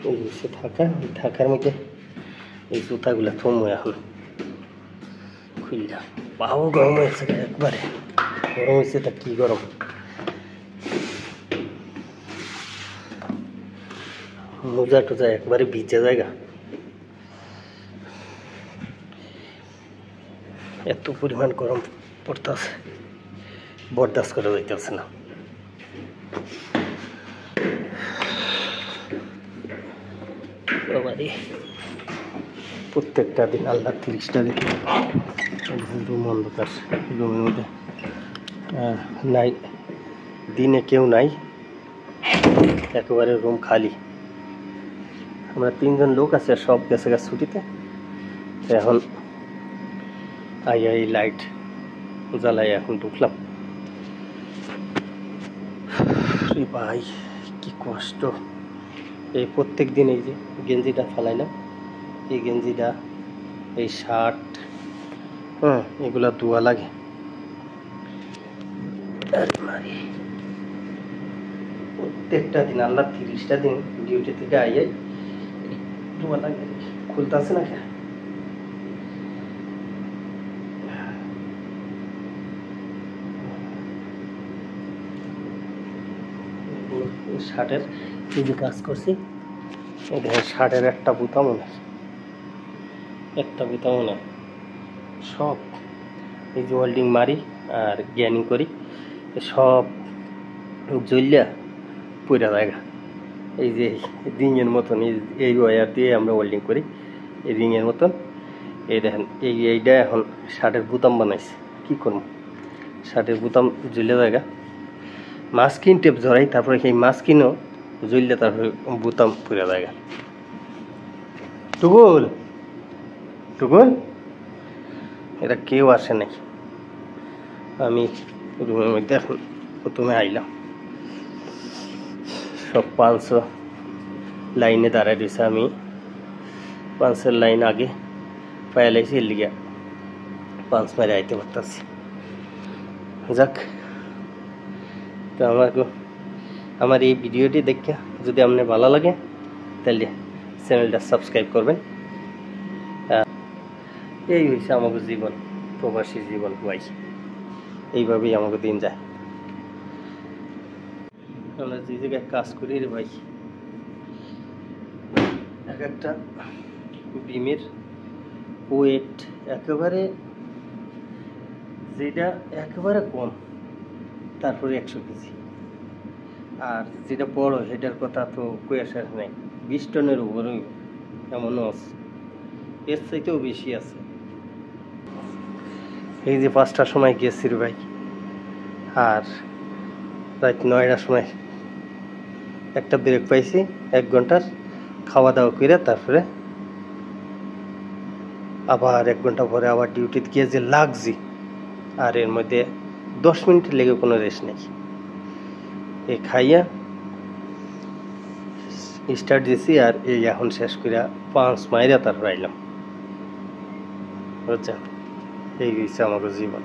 এই হচ্ছে ঢাকার মধ্যে এই জুতাগুলো থমো এখন খুললা পাও গরম হয়েছে একবারে গরম হয়েছে তা কি গরম মোজা টোজা একবারে ভিজে জায়গা এত পরিমাণ গরম পড়তেছে বরদাস্ত করা যাইতেছে না প্রত্যেকটা দিন আল্লাহ 30টা দিন রুম অন্ধকার রুমের মধ্যে নাই দিনে কেউ নাই একেবারে রুম খালি আমরা 3জন লোক আছে সব গেছে গেছে ছুটিতে এখন এই লাইট জ্বালাই এখন ঢুকলাম ভাই কি কষ্ট এই প্রত্যেক দিন এই যে গেঞ্জিটা ফালাইলাম এই গেঞ্জিটা এই শার্ট এগুলা ধোয়া লাগে প্রত্যেকটা দিন আল্লাহ 30টা দিন ডিউটি থেকে আইয়াই ধোয়া লাগে খুলতেছে না কে শার্টের এই যে কাজ করছি শার্টের একটা বুতামও নেই সব এই যে ওয়েল্ডিং মারি আর জ্ঞানিং করি সব জ্বলিয়া পুরা জায়গা এই যে রিংয়ের মতন এই ওয়্যার দিয়ে আমরা ওয়েল্ডিং করি এই রিংয়ের মতন এই দেখেন এইটা এখন শার্টের বুতাম বানাইছে কি করবো শার্টের বুতাম জ্বলিয়া জায়গা মাস্কিন টেপ ধরাই তারপরে সেই মাস্কিনও জ্বললে তারপরে বুতাম পুরা জায়গা টুকুল এটা কেউ আসে নাই আমি রুমের মধ্যে এখন প্রথমে আইলাম সব 500 লাইনে দাঁড়ায় রয়েছে আমি 500 লাইন আগে পাইলাইছি এর লিগে 5 মারে আইতে পারতাছি যাক তো আমার এই ভিডিওটি দেখে যদি আপনার ভালো লাগে তাহলে চ্যানেলটা সাবস্ক্রাইব করবেন এই হয়েছে আমাকে জীবন প্রবাসী জীবন ভাই এইভাবেই আমাকে দিন যায় আমরা যে জায়গায় কাজ করি রে ভাই এক একটা বিমের ওয়েট একেবারে যেটা একেবারে কম তারপরে 100 কেজি আর যেটা বড় সেটার কথা তো কয়ে শেষ নেই 20 টনের উপরে এমনও আছে এর চাইতেও বেশি আছে এই যে 5টার সময় গেছি রে ভাই আর রাত 9টার সময় একটা ব্রেক পাইছি 1 ঘন্টার খাওয়া দাওয়া করে তারপরে আবার 1 ঘন্টা পরে আবার ডিউটিতে গিয়ে যে লাগছি আর এর মধ্যে 10 মিনিট লেগে কোনো রেস্ট নেই এই খাইয়া স্টার্ট দিয়েছি আর এই এখন শেষ করে 5 মাইরা তারপর আইলাম বুঝছেন এই হচ্ছে আমাকে জীবন